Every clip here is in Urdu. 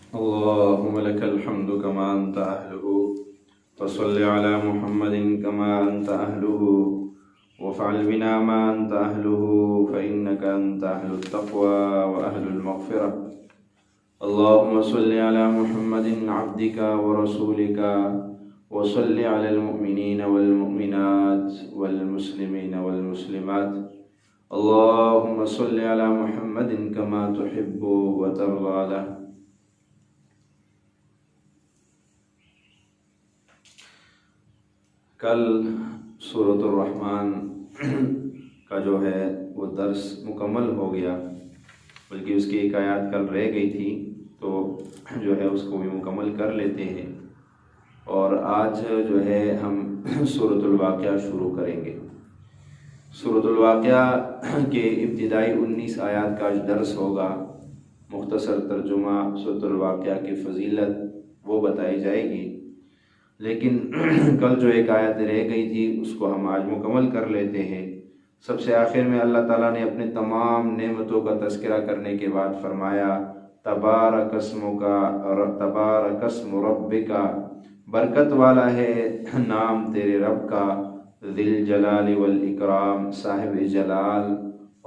اللهم لك الحمد كما أنت أهله وصل على محمد كما أنت أهله وافعل بنا ما أنت أهله فإنك أنت أهل التقوى وأهل المغفرة. اللهم صل على محمد عبدك ورسولك وصل على المؤمنين والمؤمنات والمسلمين والمسلمات. اللهم صل على محمد كما تحب وترضى له. کل سورۃ الرحمن کا جو ہے وہ درس مکمل ہو گیا، بلکہ اس کی ایک آیات کل رہ گئی تھی، تو جو ہے اس کو بھی مکمل کر لیتے ہیں، اور آج جو ہے ہم سورۃ الواقعہ شروع کریں گے۔ سورۃ الواقعہ کے ابتدائی 19 آیات کا آج درس ہوگا۔ مختصر ترجمہ سورۃ الواقعہ کی فضیلت وہ بتائی جائے گی، لیکن کل جو ایک آیت رہ گئی تھی اس کو ہم آج مکمل کر لیتے ہیں۔ سب سے آخر میں اللہ تعالیٰ نے اپنے تمام نعمتوں کا تذکرہ کرنے کے بعد فرمایا تبارک اسم ربک، برکت والا ہے نام تیرے رب کا، ذی الجلال والاکرام، صاحب جلال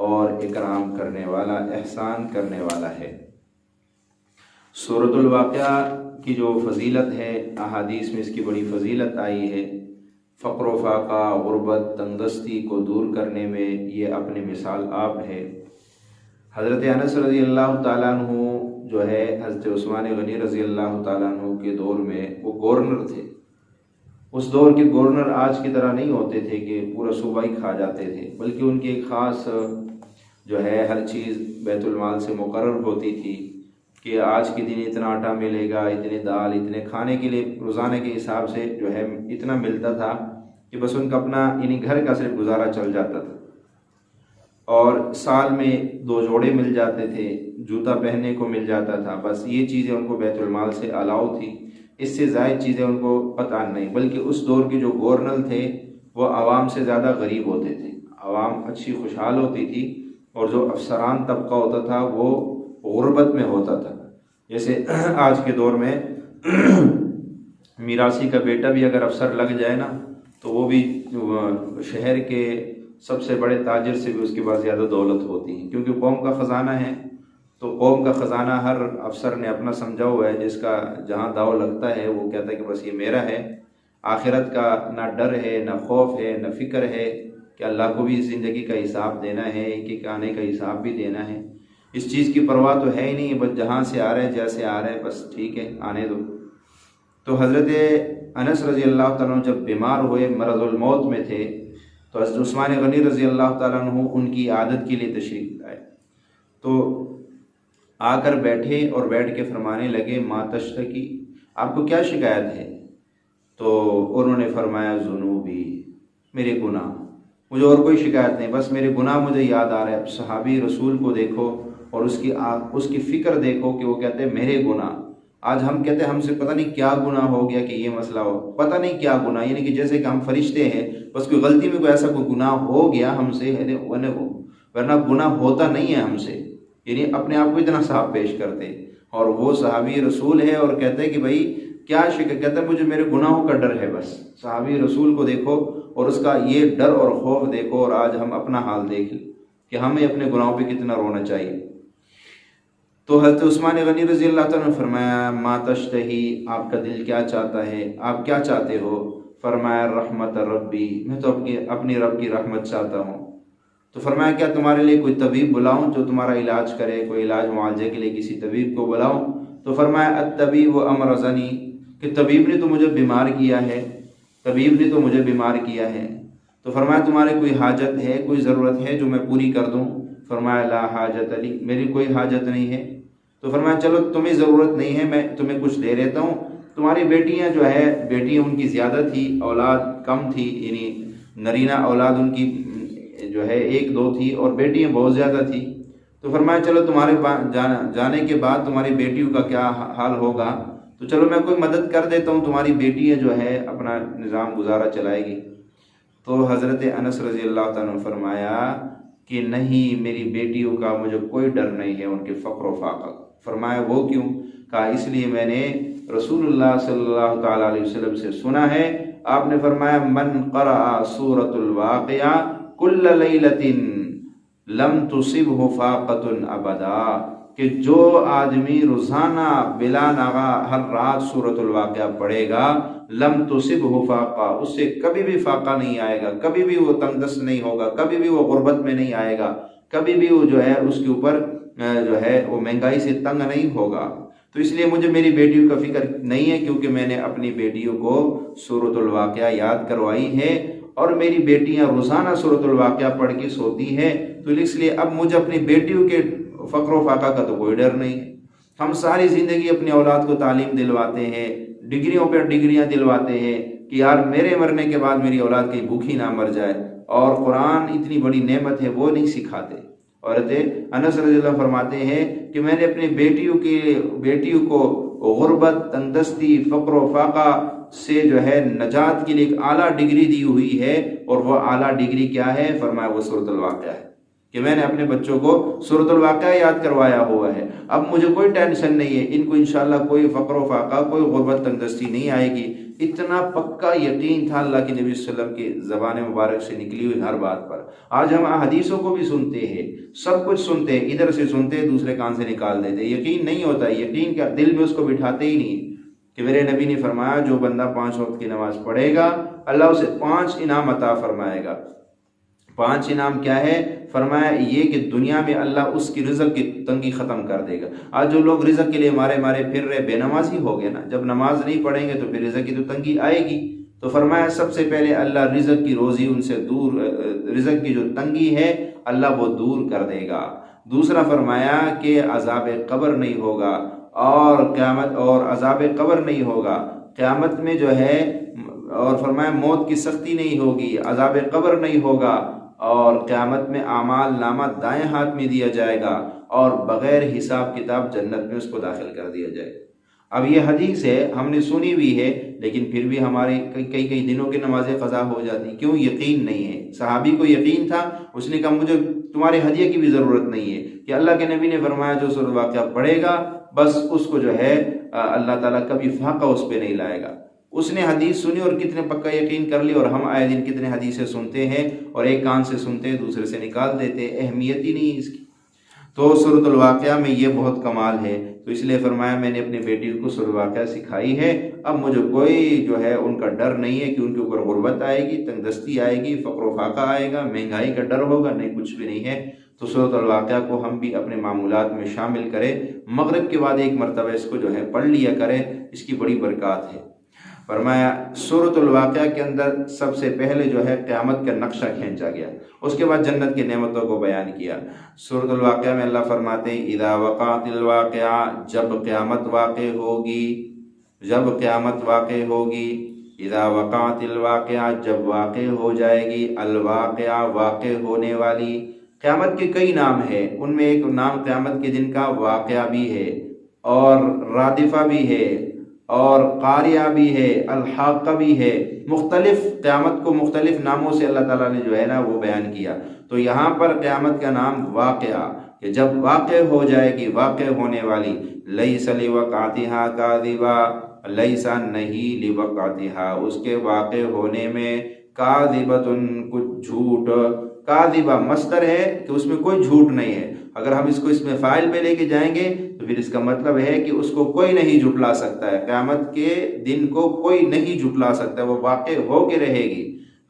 اور اکرام کرنے والا، احسان کرنے والا ہے۔ سورۃ الواقعہ کی جو فضیلت ہے، احادیث میں اس کی بڑی فضیلت آئی ہے۔ فقر و فاقہ، غربت، تنگدستی کو دور کرنے میں یہ اپنی مثال آپ ہے۔ حضرت انس رضی اللہ تعالیٰ عنہ جو ہے حضرت عثمان غنی رضی اللہ تعالیٰ عنہ کے دور میں وہ گورنر تھے۔ اس دور کے گورنر آج کی طرح نہیں ہوتے تھے کہ پورا صوبہ ہی کھا جاتے تھے، بلکہ ان کی ایک خاص جو ہے ہر چیز بیت المال سے مقرر ہوتی تھی کہ آج کے دن اتنا آٹا ملے گا، اتنے دال، اتنے کھانے کے لیے روزانہ کے حساب سے جو ہے اتنا ملتا تھا کہ بس ان کا اپنا یعنی گھر کا صرف گزارا چل جاتا تھا، اور سال میں 2 جوڑے مل جاتے تھے، جوتا پہننے کو مل جاتا تھا، بس یہ چیزیں ان کو بیت المال سے الاؤ تھی، اس سے زائد چیزیں ان کو پتہ نہیں۔ بلکہ اس دور کے جو گورنر تھے وہ عوام سے زیادہ غریب ہوتے تھے، عوام اچھی خوشحال ہوتی تھی، اور جو افسران طبقہ ہوتا تھا وہ غربت میں ہوتا تھا۔ جیسے آج کے دور میں میراثی کا بیٹا بھی اگر افسر لگ جائے نا تو وہ بھی شہر کے سب سے بڑے تاجر سے بھی اس کے پاس زیادہ دولت ہوتی ہے، کیونکہ قوم کا خزانہ ہے، تو قوم کا خزانہ ہر افسر نے اپنا سمجھا ہوا ہے، جس کا جہاں داؤ لگتا ہے وہ کہتا ہے کہ بس یہ میرا ہے۔ آخرت کا نہ ڈر ہے، نہ خوف ہے، نہ فکر ہے کہ اللہ کو بھی اس زندگی کا حساب دینا ہے، ایک آنے کا حساب بھی دینا ہے، اس چیز کی پرواہ تو ہے ہی نہیں، بس جہاں سے آ رہے جیسے آ رہے بس ٹھیک ہے آنے دو۔ تو حضرت انس رضی اللہ تعالیٰ عنہ جب بیمار ہوئے، مرض الموت میں تھے، تو حضرت عثمان غنی رضی اللہ تعالیٰ عنہ ان کی عادت کے لیے تشریف لائے، تو آ کر بیٹھے اور بیٹھ کے فرمانے لگے ما تشتکی، آپ کو کیا شکایت ہے؟ تو انہوں نے فرمایا ذنوبی، میرے گناہ، مجھے اور کوئی شکایت نہیں، بس میرے گناہ مجھے یاد آ رہے ہیں۔ اب صحابی رسول کو دیکھو اور اس کی فکر دیکھو کہ وہ کہتے ہیں میرے گناہ۔ آج ہم کہتے ہیں ہم سے پتہ نہیں کیا گناہ ہو گیا کہ یہ مسئلہ ہو، پتہ نہیں کیا گناہ، یعنی کہ جیسے کہ ہم فرشتے ہیں، بس کوئی غلطی میں کوئی ایسا کوئی گناہ ہو گیا ہم سے، ورنہ گناہ ہوتا نہیں ہے ہم سے، یعنی اپنے آپ کو اتنا صاف پیش کرتے، اور وہ صحابی رسول ہے اور کہتے ہیں کہ بھائی کیا شکایت، کہتا ہے مجھے میرے گناہوں کا ڈر ہے۔ بس صحابی رسول کو دیکھو اور اس کا یہ ڈر اور خوف دیکھو، اور آج ہم اپنا حال دیکھ لیں کہ ہمیں اپنے گناہوں پہ کتنا رونا چاہیے۔ تو حضرت عثمان غنی رضی اللہ تعالیٰ نے فرمایا ما تشتہی، آپ کا دل کیا چاہتا ہے، آپ کیا چاہتے ہو؟ فرمایا رحمت ربی، میں تو اپنی رب کی رحمت چاہتا ہوں۔ تو فرمایا کیا تمہارے لیے کوئی طبیب بلاؤں جو تمہارا علاج کرے، کوئی علاج معالجے کے لیے کسی طبیب کو بلاؤں؟ تو فرمایا الطبیب امرضنی، کہ طبیب نے تو مجھے بیمار کیا ہے، طبیب نے تو مجھے بیمار کیا ہے۔ تو فرمایا تمہارے کوئی حاجت ہے، کوئی ضرورت ہے جو میں پوری کر دوں؟ فرمایا لا حاجت لی، میری کوئی حاجت نہیں ہے۔ تو فرمایا چلو تمہیں ضرورت نہیں ہے، میں تمہیں کچھ دے دیتا ہوں، تمہاری بیٹیاں جو ہے، بیٹیاں ان کی زیادہ تھی، اولاد کم تھی، یعنی نرینہ اولاد ان کی جو ہے 1-2 تھی، اور بیٹیاں بہت زیادہ تھی۔ تو فرمایا چلو تمہارے جانے کے بعد تمہاری بیٹیوں کا کیا حال ہوگا، تو چلو میں کوئی مدد کر دیتا ہوں، تمہاری بیٹیاں جو ہے اپنا نظام گزارا چلائے گی۔ تو حضرت انس رضی اللہ تعالیٰ نے فرمایا کہ نہیں، میری بیٹیوں کا مجھے کوئی ڈر نہیں ہے، ان کے فقر و فاقہ، فرمایا وہ کیوں؟ کہا اس لیے میں نے رسول اللہ صلی اللہ تعالیٰ علیہ وسلم سے سنا ہے، آپ نے فرمایا من قرأ سورۃ الواقعہ کل لیلۃ لم تصبہ فاقۃ ابدا، کہ جو آدمی روزانہ بلا ناغہ ہر رات سورۃ الواقعہ پڑھے گا، لم تصبہ فاقہ، اس سے کبھی بھی فاقہ نہیں آئے گا، کبھی بھی وہ تنگ دست نہیں ہوگا، کبھی بھی وہ غربت میں نہیں آئے گا، کبھی بھی وہ جو ہے اس کے اوپر جو ہے وہ مہنگائی سے تنگ نہیں ہوگا۔ تو اس لیے مجھے میری بیٹیوں کا فکر نہیں ہے، کیونکہ میں نے اپنی بیٹیوں کو سورۃ الواقعہ یاد کروائی ہے، اور میری بیٹیاں روزانہ سورۃ الواقعہ پڑھ کے سوتی ہیں، تو اس لیے اب مجھے اپنی بیٹیوں کے فقر و فاقہ کا تو کوئی ڈر نہیں ہے۔ ہم ساری زندگی اپنی اولاد کو تعلیم دلواتے ہیں، ڈگریوں پہ ڈگریاں دلواتے ہیں کہ یار میرے مرنے کے بعد میری اولاد کہیں بھوکی نہ مر جائے، اور قرآن اتنی بڑی نعمت ہے وہ نہیں سکھاتے۔ حضرت انس رضی اللہ فرماتے ہیں کہ میں نے اپنی بیٹیوں کو غربت، تندرستی، فقر و فاقہ سے جو ہے نجات کے لیے ایک اعلیٰ ڈگری دی ہوئی ہے، اور وہ اعلیٰ ڈگری کیا ہے؟ فرمایا وہ سورۃ الواقعہ ہے، کہ میں نے اپنے بچوں کو سورۃ الواقعہ یاد کروایا ہوا ہے۔ اب مجھے کوئی ٹینشن نہیں ہے، ان کو انشاءاللہ کوئی فقر و فاقہ، کوئی غربت تندرستی نہیں آئے گی۔ اتنا پکا یقین تھا اللہ کے نبی صلی اللہ علیہ وسلم کی زبان مبارک سے نکلی ہوئی ہر بات پر۔ آج ہم حدیثوں کو بھی سنتے ہیں، سب کچھ سنتے ہیں، ادھر سے سنتے ہیں، دوسرے کان سے نکال دیتے، یقین نہیں ہوتا، یقین کا دل میں اس کو بٹھاتے ہی نہیں، کہ میرے نبی نے فرمایا جو بندہ 5 وقت کی نماز پڑھے گا اللہ اسے 5 انعام عطا فرمائے گا۔ 5 انعام کیا ہے؟ فرمایا یہ کہ دنیا میں اللہ اس کی رزق کی تنگی ختم کر دے گا۔ آج جو لوگ رزق کے لیے مارے پھر رہے، بے نمازی ہو گئے نا، جب نماز نہیں پڑھیں گے تو پھر رزق کی تو تنگی آئے گی۔ تو فرمایا سب سے پہلے اللہ رزق کی روزی ان سے دور، رزق کی جو تنگی ہے اللہ وہ دور کر دے گا۔ دوسرا فرمایا کہ عذاب قبر نہیں ہوگا، اور قیامت اور عذاب قبر نہیں ہوگا، قیامت میں جو ہے، اور فرمایا موت کی سختی نہیں ہوگی، عذاب قبر نہیں ہوگا، اور قیامت میں اعمال نامہ دائیں ہاتھ میں دیا جائے گا، اور بغیر حساب کتاب جنت میں اس کو داخل کر دیا جائے گا۔ اب یہ حدیث ہے، ہم نے سنی بھی ہے، لیکن پھر بھی ہماری کئی دنوں کی نمازیں قضا ہو جاتی، کیوں؟ یقین نہیں ہے۔ صحابی کو یقین تھا، اس نے کہا مجھے تمہارے ہدیے کی بھی ضرورت نہیں ہے، کہ اللہ کے نبی نے فرمایا جو سورۃ الواقعہ پڑھے گا بس اس کو جو ہے اللہ تعالیٰ کبھی فاقہ اس پہ نہیں لائے گا۔ اس نے حدیث سنی اور کتنے پکا یقین کر لی، اور ہم آئے دن کتنے حدیثیں سنتے ہیں، اور ایک کان سے سنتے ہیں دوسرے سے نکال دیتے، اہمیت ہی نہیں اس کی۔ تو سورۃ الواقعہ میں یہ بہت کمال ہے، تو اس لیے فرمایا میں نے اپنی بیٹی کو سورۃ الواقعہ سکھائی ہے۔ اب مجھے کوئی جو ہے ان کا ڈر نہیں ہے کہ ان کے اوپر غربت آئے گی، تنگ دستی آئے گی، فقر و فاقہ آئے گا، مہنگائی کا ڈر ہوگا، نہیں، کچھ بھی نہیں ہے۔ تو سورۃ الواقعہ کو ہم بھی اپنے معمولات میں شامل کریں، مغرب کے بعد ایک مرتبہ اس کو جو ہے پڑھ لیا کریں، اس کی بڑی برکات ہے۔ فرمایا سورۃ الواقعہ کے اندر سب سے پہلے جو ہے قیامت کا نقشہ کھینچا گیا، اس کے بعد جنت کی نعمتوں کو بیان کیا۔ سورۃ الواقعہ میں اللہ فرماتے ہیں اذا وقعت الواقعہ، جب قیامت واقع ہوگی، جب قیامت واقع ہوگی، اذا وقعت الواقعہ، جب واقع ہو جائے گی، الواقعہ، واقع ہونے والی۔ قیامت کے کئی نام ہیں، ان میں ایک نام قیامت کے دن کا واقعہ بھی ہے، اور رادفہ بھی ہے، اور قاریہ بھی ہے، الحاقہ بھی ہے۔ مختلف قیامت کو مختلف ناموں سے اللہ تعالیٰ نے جو ہے نا وہ بیان کیا۔ تو یہاں پر قیامت کا نام واقعہ، کہ جب واقع ہو جائے گی، واقع ہونے والی۔ لیس لوقعتہا کاذبہ، لیسا نہیں لوقعتہا، اس کے واقع ہونے میں، کاذبۃ، کچھ جھوٹ، کاذبہ مصدر ہے کہ اس میں کوئی جھوٹ نہیں ہے۔ اگر ہم اس کو اس میں فاعل پہ لے کے جائیں گے تو پھر اس کا مطلب ہے کہ اس کو کوئی نہیں جھٹلا سکتا ہے، قیامت کے دن کو کوئی نہیں جھٹلا سکتا ہے، وہ واقع ہو کے رہے گی۔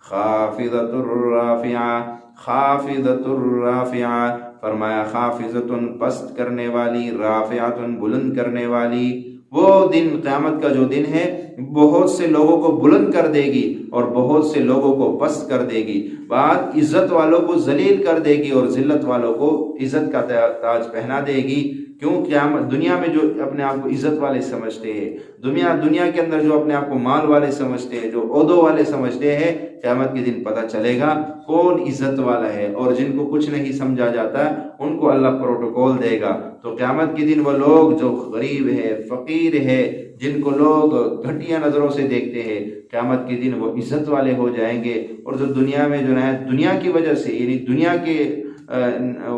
خافضۃ الرافعہ، خافضۃ الرافعہ، فرمایا خافضۃ، پست کرنے والی، رافعۃ، بلند کرنے والی۔ وہ دن، قیامت کا جو دن ہے، بہت سے لوگوں کو بلند کر دے گی اور بہت سے لوگوں کو پست کر دے گی۔ بعد عزت والوں کو ذلیل کر دے گی اور ذلت والوں کو عزت کا تاج پہنا دے گی۔ کیوں؟ قیامت، دنیا میں جو اپنے آپ کو عزت والے سمجھتے ہیں، دنیا کے اندر جو اپنے آپ کو مال والے سمجھتے ہیں، جو عہدوں والے سمجھتے ہیں، قیامت کے دن پتہ چلے گا کون عزت والا ہے، اور جن کو کچھ نہیں سمجھا جاتا ان کو اللہ پروٹوکول دے گا۔ تو قیامت کے دن وہ لوگ جو غریب ہے، فقیر ہے، جن کو لوگ گھٹیا نظروں سے دیکھتے ہیں، قیامت کے دن وہ عزت والے ہو جائیں گے۔ اور جو دنیا میں جو ہے، دنیا کی وجہ سے، یعنی دنیا کے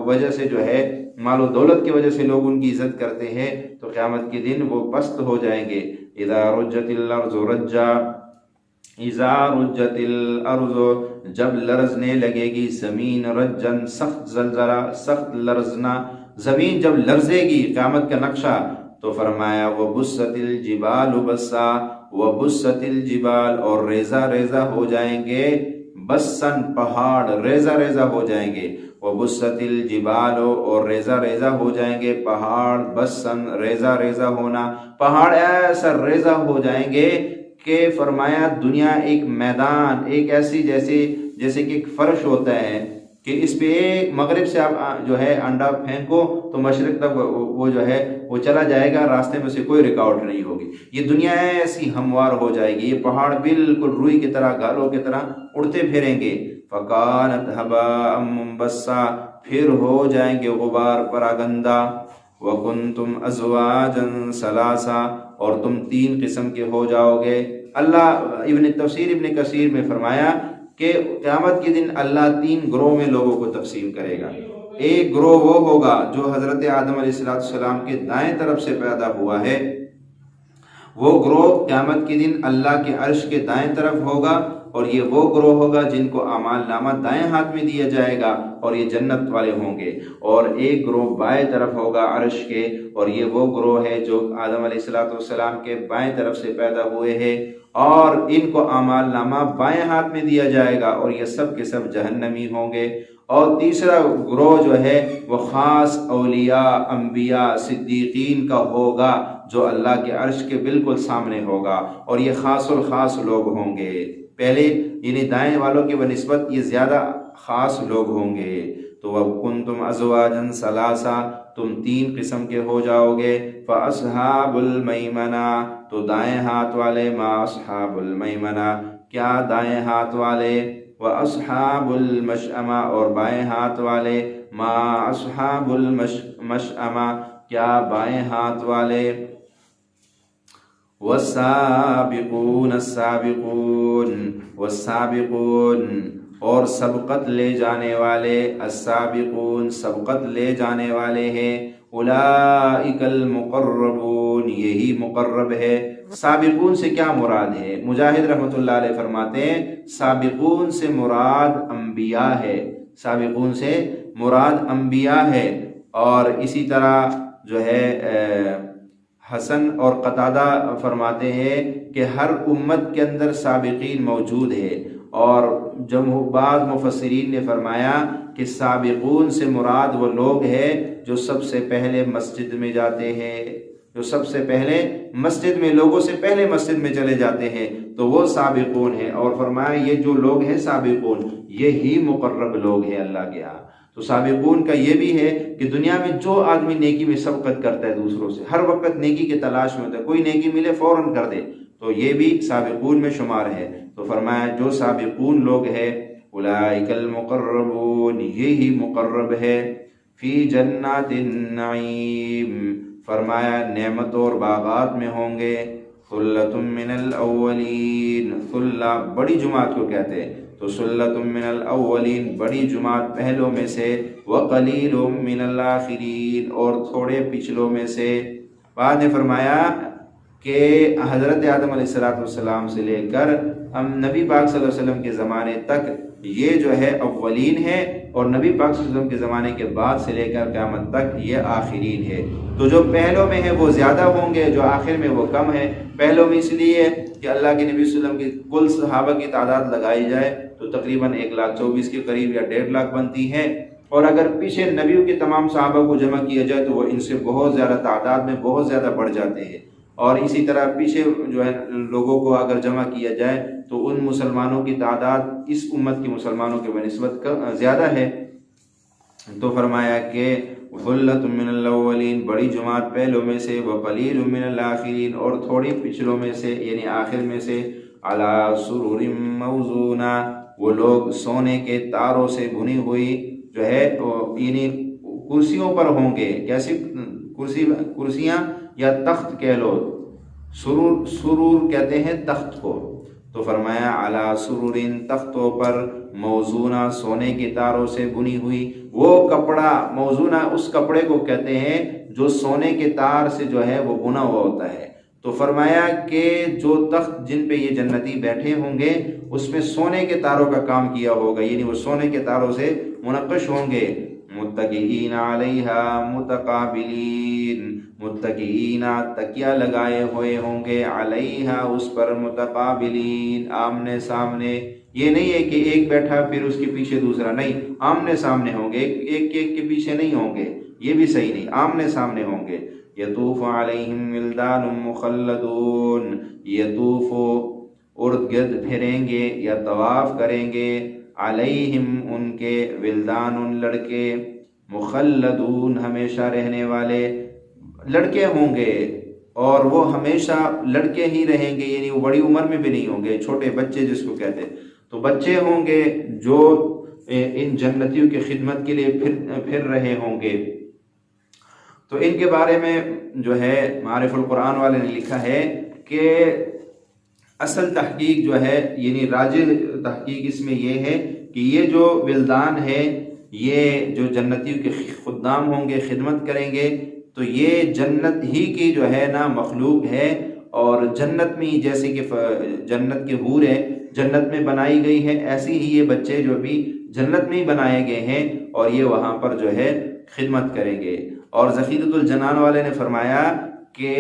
وجہ سے جو ہے مال و دولت کی وجہ سے لوگ ان کی عزت کرتے ہیں، تو قیامت کے دن وہ پست ہو جائیں گے۔ اذا رجت الارض رجا، اذا رجت الارض، جب لرزنے لگے گی زمین، رجن سخت زلزلہ، سخت لرزنا، زمین جب لرزے گی، قیامت کا نقشہ، تو فرمایا وبست الجبال بسا، وبست الجبال، اور ریزہ ریزہ ہو جائیں گے، بسن پہاڑ ریزہ ریزہ ہو جائیں گے، وبست الجبال، اور ریزہ ریزہ ہو جائیں گے پہاڑ، بسن ریزہ ریزہ ہونا، پہاڑ ایسا ریزہ ہو جائیں گے کہ فرمایا دنیا ایک میدان، ایک ایسی جیسے کہ ایک فرش ہوتا ہے کہ اس پہ مغرب سے آپ جو ہے انڈا پھینکو تو مشرق تک وہ جو ہے وہ چلا جائے گا، راستے میں سے کوئی رکاوٹ نہیں ہوگی۔ یہ دنیا ایسی ہموار ہو جائے گی، یہ پہاڑ بالکل روئی کی طرح، گالوں کی طرح اڑتے پھریں گے۔ فَكَانَتْ هَبَاءً مُنبَثًّا، پھر ہو جائیں گے غبار پراگندہ۔ وَكُنْتُمْ أَزْوَاجًا ثَلَاثًا، اور تم 3 قسم کے ہو جاؤ گے۔ اللہ ابن کثیر میں فرمایا کہ قیامت کے دن اللہ 3 گروہ میں لوگوں کو تقسیم کرے گا۔ ایک گروہ وہ ہوگا جو حضرت آدم علیہ السلام کے دائیں طرف سے پیدا ہوا ہے، وہ گروہ قیامت کے دن اللہ کے عرش کے دائیں طرف ہوگا، اور یہ وہ گروہ ہوگا جن کو اعمال نامہ دائیں ہاتھ میں دیا جائے گا، اور یہ جنت والے ہوں گے۔ اور ایک گروہ بائیں طرف ہوگا عرش کے، اور یہ وہ گروہ ہے جو آدم علیہ السلام کے بائیں طرف سے پیدا ہوئے ہیں، اور ان کو اعمال نامہ بائیں ہاتھ میں دیا جائے گا، اور یہ سب کے سب جہنمی ہوں گے۔ اور تیسرا گروہ جو ہے وہ خاص اولیاء، انبیاء، صدیقین کا ہوگا، جو اللہ کے عرش کے بالکل سامنے ہوگا، اور یہ خاص الخاص لوگ ہوں گے۔ پہلے یعنی دائیں والوں کے بنسبت یہ زیادہ خاص لوگ ہوں گے۔ تو وَكُنْتُمْ أَزْوَاجًا ثَلَاثًا، تم 3 قسم کے ہو جاؤ گے۔ فَأَصْحَابُ الْمَيْمَنَةِ، تو دائیں ہاتھ والے، مَا أَصْحَابُ الْمَيْمَنَةِ، کیا دائیں ہاتھ والے، وَأَصْحَابُ الْمَشْأَمَةِ، اور بائیں ہاتھ والے، مَا أَصْحَابُ الْمَشْأَمَةِ، کیا بائیں ہاتھ والے۔ والسابقون السابقون، والسابقون، اور سبقت لے جانے والے، السابقون، سبقت لے جانے والے ہیں، اولئک المقربون، یہی مقرب ہے۔ سابقون سے کیا مراد ہے؟ مجاہد رحمۃ اللہ علیہ فرماتے ہیں سابقون سے مراد انبیاء ہے، سابقون سے مراد انبیاء ہے۔ اور اسی طرح جو ہے حسن اور قتادہ فرماتے ہیں کہ ہر امت کے اندر سابقین موجود ہے، اور جب بعض مفسرین نے فرمایا کہ سابقون سے مراد وہ لوگ ہیں جو سب سے پہلے مسجد میں جاتے ہیں، جو سب سے پہلے مسجد میں، لوگوں سے پہلے مسجد میں چلے جاتے ہیں، تو وہ سابقون ہیں۔ اور فرمایا یہ جو لوگ ہیں سابقون، یہی مقرب لوگ ہیں اللہ کے ہاں۔ تو سابقون کا یہ بھی ہے کہ دنیا میں جو آدمی نیکی میں سبقت کرتا ہے دوسروں سے، ہر وقت نیکی کے تلاش میں ہوتا ہے، کوئی نیکی ملے فوراً کر دے، تو یہ بھی سابقون میں شمار ہے۔ تو فرمایا جو سابقون لوگ ہیں، اولئک المقربون، یہی مقرب ہے، فی جنات النعیم، فرمایا نعمتوں اور باغات میں ہوں گے، ثلۃ من الاولین، ثلہ بڑی جماعت کو کہتے ہیں، تو ثلۃ من الاولین بڑی جماعت پہلوں میں سے، وقلیل من الاخرین، اور تھوڑے پچھلوں میں سے۔ بعد نے فرمایا کہ حضرت آدم علیہ السلام سے لے کر ہم نبی پاک صلی اللہ علیہ وسلم کے زمانے تک یہ جو ہے اولین ہے، اور نبی پاک صلی اللہ علیہ وسلم کے زمانے کے بعد سے لے کر قیامت تک یہ آخرین ہے۔ تو جو پہلوں میں ہے وہ زیادہ ہوں گے، جو آخر میں وہ کم ہے۔ پہلوں میں اس لیے کہ اللہ کے نبی صلی اللہ علیہ وسلم کی کل صحابہ کی تعداد لگائی جائے تو تقریباً 1,24,000 کے قریب یا 1.5 بنتی ہے، اور اگر پیچھے نبیوں کے تمام صحابہ کو جمع کیا جائے تو وہ ان سے بہت زیادہ تعداد میں بہت زیادہ بڑھ جاتے ہیں۔ اور اسی طرح پیچھے جو ہے لوگوں کو اگر جمع کیا جائے تو ان مسلمانوں کی تعداد اس امت کے مسلمانوں کے بنسبت زیادہ ہے۔ تو فرمایا کہ ثلۃ من الاولین بڑی جماعت پہلوں میں سے، وقلیل من الاخرین اور تھوڑی پچھلوں میں سے یعنی آخر میں سے، علی سرر موضونہ وہ لوگ سونے کے تاروں سے بنی ہوئی جو ہے یعنی کرسیوں پر ہوں گے۔ کیسی کرسیاں یا تخت کہہ لو، سرور کہتے ہیں تخت کو، تو فرمایا علی سرر، تختوں پر، موزونہ، سونے کے تاروں سے بنی ہوئی۔ وہ کپڑا موزونہ اس کپڑے کو کہتے ہیں جو سونے کے تار سے جو ہے وہ بنا ہوا ہوتا ہے۔ تو فرمایا کہ جو تخت جن پہ یہ جنتی بیٹھے ہوں گے اس میں سونے کے تاروں کا کام کیا ہوگا، یعنی وہ سونے کے تاروں سے منقش ہوں گے۔ متکئین علیہا متقابلین، متکئین تکیہ لگائے ہوئے ہوں گے، علیہا اس پر، متقابلین آمنے سامنے۔ یہ نہیں ہے کہ ایک بیٹھا پھر اس کے پیچھے دوسرا، نہیں، آمنے سامنے ہوں گے، ایک کے پیچھے نہیں ہوں گے، یہ بھی صحیح نہیں، آمنے سامنے ہوں گے۔ یطوف علیہم ولدان مخلدون، یطوف ارد گرد پھریں گے یا طواف کریں گے، علیہم ان کے، ولدان لڑکے، مخلدون ہمیشہ رہنے والے لڑکے ہوں گے، اور وہ ہمیشہ لڑکے ہی رہیں گے، یعنی وہ بڑی عمر میں بھی نہیں ہوں گے، چھوٹے بچے جس کو کہتے ہیں، تو بچے ہوں گے جو ان جنتیوں کی خدمت کے لیے پھر رہے ہوں گے۔ تو ان کے بارے میں جو ہے معارف القرآن والے نے لکھا ہے کہ اصل تحقیق جو ہے، یعنی راجح تحقیق اس میں یہ ہے کہ یہ جو ولدان ہے، یہ جو جنتیوں کے خدام ہوں گے، خدمت کریں گے، تو یہ جنت ہی کی جو ہے نا مخلوق ہے، اور جنت میں جیسے کہ جنت کے حور ہے جنت میں بنائی گئی ہے، ایسے ہی یہ بچے جو بھی جنت میں ہی بنائے گئے ہیں، اور یہ وہاں پر جو ہے خدمت کریں گے۔ اور ذخیرۃ الجنان والے نے فرمایا کہ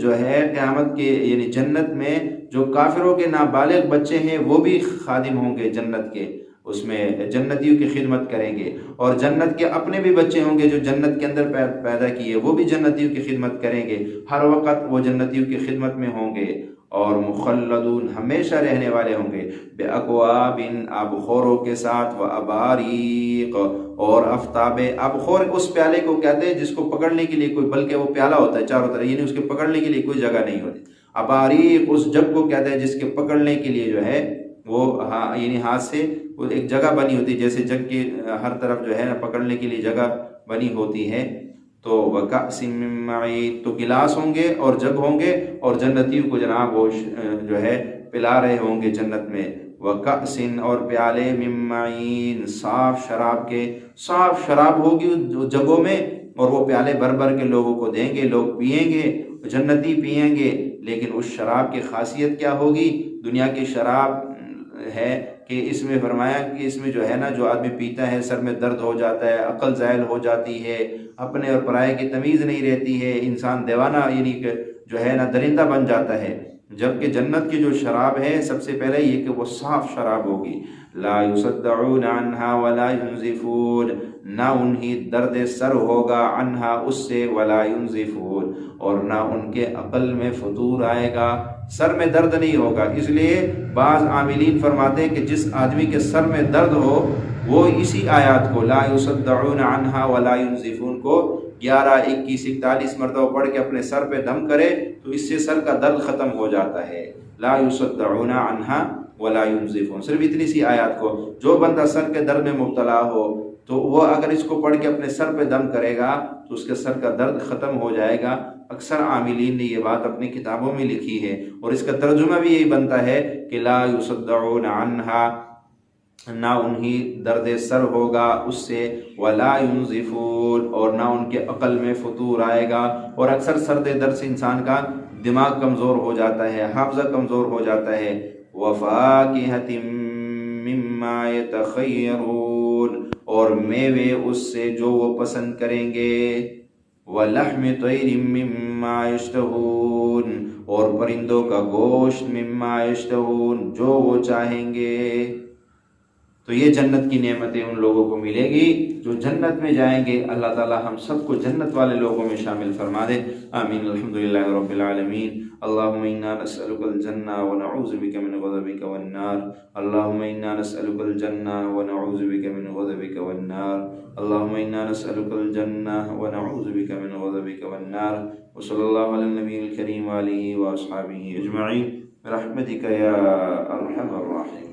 جو ہے قیامت کے، یعنی جنت میں جو کافروں کے نابالغ بچے ہیں وہ بھی خادم ہوں گے جنت کے، اس میں جنتیوں کی خدمت کریں گے، اور جنت کے اپنے بھی بچے ہوں گے جو جنت کے اندر پیدا کیے، وہ بھی جنتیوں کی خدمت کریں گے، ہر وقت وہ جنتیوں کی خدمت میں ہوں گے، اور مخلدون ہمیشہ رہنے والے ہوں گے، بے اکواب آبخوروں کے ساتھ، و اباریق اور آفتاب۔ آبخور اس پیالے کو کہتے ہیں جس کو پکڑنے کے لیے کوئی، بلکہ وہ پیالہ ہوتا ہے چاروں طرف، یعنی اس کے پکڑنے کے لیے کوئی جگہ نہیں ہوتی۔ اباریق اس جگ کو کہتے ہیں جس کے پکڑنے کے لیے جو ہے وہ یعنی ہاتھ سے وہ ایک جگہ بنی ہوتی ہے، جیسے جگ کے ہر طرف جو ہے نا پکڑنے کے لیے جگہ بنی ہوتی ہے۔ تو وَكَأْسٍ مِّن مَّعِينٍ، تو گلاس ہوں گے اور جگ ہوں گے، اور جنتیوں کو جناب وہ جو ہے پلا رہے ہوں گے جنت میں۔ وَكَأْسٍ اور پیالے، مِّن مَّعِينٍ صاف شراب کے، صاف شراب ہوگی جگوں میں، اور وہ پیالے بھر بھر کے لوگوں کو دیں گے، لوگ پئیں گے، جنتی پئیں گے۔ لیکن اس شراب کی خاصیت کیا ہوگی؟ دنیا کی شراب ہے کہ اس میں فرمایا کہ اس میں جو ہے نا جو آدمی پیتا ہے سر میں درد ہو جاتا ہے، عقل زائل ہو جاتی ہے، اپنے اور پرائے کی تمیز نہیں رہتی ہے، انسان دیوانہ یعنی کہ جو ہے نا درندہ بن جاتا ہے۔ جبکہ جنت کی جو شراب ہے سب سے پہلے یہ کہ وہ صاف شراب ہوگی، لا يصدعون عنها ولا ينزفون، نہ انہیں درد سر ہوگا عنہا اس سے، ولا ينزفون اور نہ ان کے عقل میں فتور آئے گا، سر میں درد نہیں ہوگا۔ اس لیے بعض عاملین فرماتے ہیں کہ جس آدمی کے سر میں درد ہو وہ اسی آیات کو لا يصدعون عنها ولا ينزفون کو 11، 21، 41 مرتبہ پڑھ کے اپنے سر پہ دم کرے تو اس سے سر کا درد ختم ہو جاتا ہے۔ لا يصدعون عنها ولا ينزفون، صرف اتنی سی آیات کو جو بندہ سر کے درد میں مبتلا ہو تو وہ اگر اس کو پڑھ کے اپنے سر پہ دم کرے گا تو اس کے سر کا درد ختم ہو جائے گا۔ اکثر عاملین نے یہ بات اپنی کتابوں میں لکھی ہے، اور اس کا ترجمہ بھی یہی بنتا ہے کہ لا يصدعون عنها، نہ انہیں درد سر ہوگا اس سے، ولا ينزفون اور نہ ان کے عقل میں فتور آئے گا۔ اور اکثر سرد درد سے انسان کا دماغ کمزور ہو جاتا ہے، حافظہ کمزور ہو جاتا ہے۔ وَفَاكِهَةٍ مِّمَّا يَتَخَيَّرُونَ اور میوے اس سے جو وہ پسند کریں گے، وَلَحْمِ طَيْرٍ مِّمَّا يَشْتَهُونَ اور پرندوں کا گوشت، مِّمَّا يَشْتَهُونَ جو وہ چاہیں گے۔ تو یہ جنت کی نعمتیں ان لوگوں کو ملے گی جو جنت میں جائیں گے۔ اللہ تعالی ہم سب کو جنت والے لوگوں میں شامل فرما دے، آمین۔ الحمدللہ رب العالمین۔ اللہم انا نسألک الجنہ ونعوذ بک من غضبک والنار، اللہم انا نسألک الجنہ ونعوذ بک من غضبک والنار، اللہم انا نسألک الجنہ ونعوذ بک من غضبک والنار۔ وصلی اللہ علی النبی الکریم وآلہ واصحابہ اجمعین برحمتک یا ارحم الراحمین۔